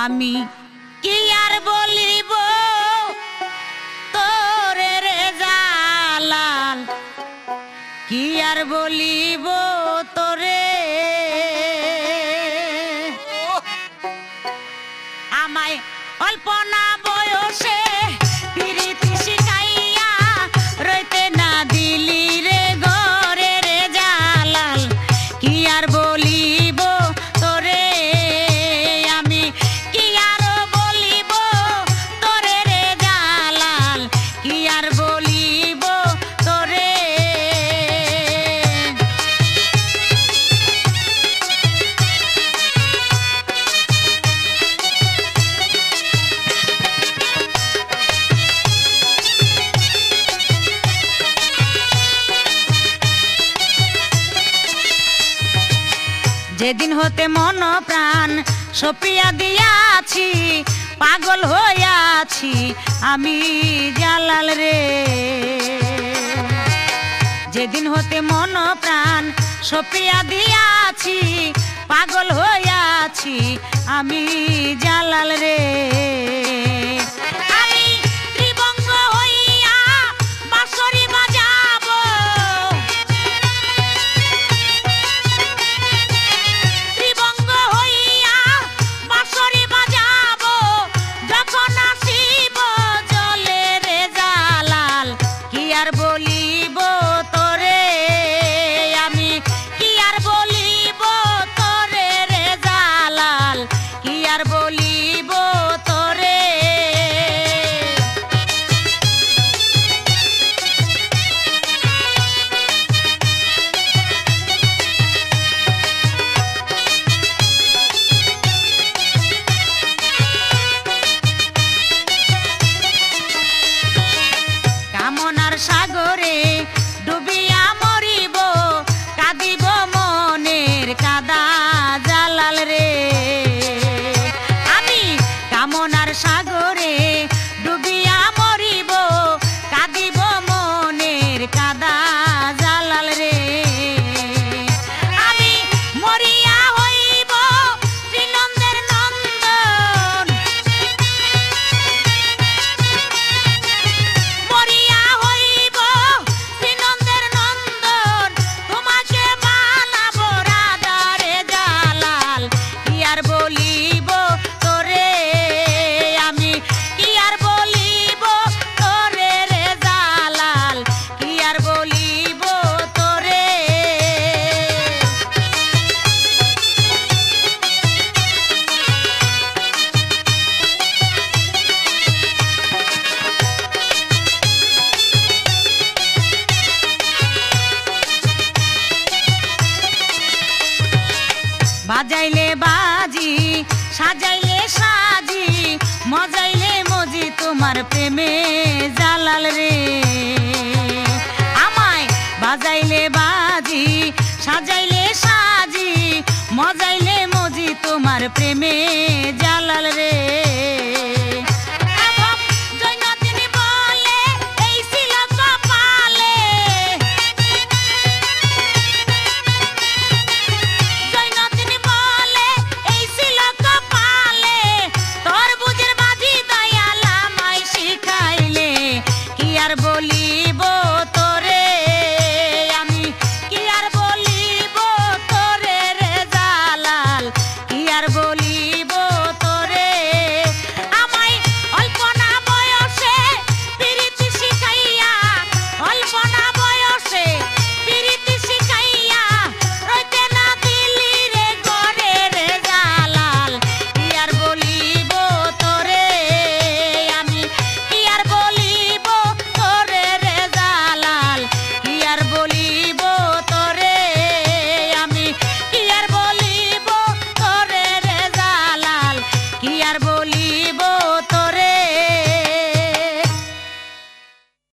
আমি কি আর বলিব তোরে রে জালাল, কি আর বলিব তোরে। আমায় অল্প না বয়সে পিরিতি শিখাইয়া রইতে না দিলি রে ঘরে রে জালাল, কি আর বলিব তোরে। আমি কি আর বলিব তোরে রে জালাল, কি আর বলিব তোরে। যেদিন হতে মন প্রাণ সপিয়া দিয়াছি, পাগল হইয়াছি আমি জালাল রে। যেদিন হতে মন প্রাণ সপিয়া দিয়াছি, পাগল হইয়াছি আমি জালাল রে। সাগরে ডুবিয়া মরিব, কাঁদিব মনের কাদা জালাল রে। আমি কামনার সাগরে ডুবিয়া মরিব, কাঁদিব মনের কাদা জালাল রে। আমি মরিয়া হইব শ্রীনন্দের নন্দন, মরিয়া বাজাইলে বাজি সাজাইলে সাজি, মজাইলে মজি তোমার প্রেমে জালাল রে। আমায় বাজাইলে বাজি সাজাইলে সাজি, মজাইলে মজি তোমার প্রেমে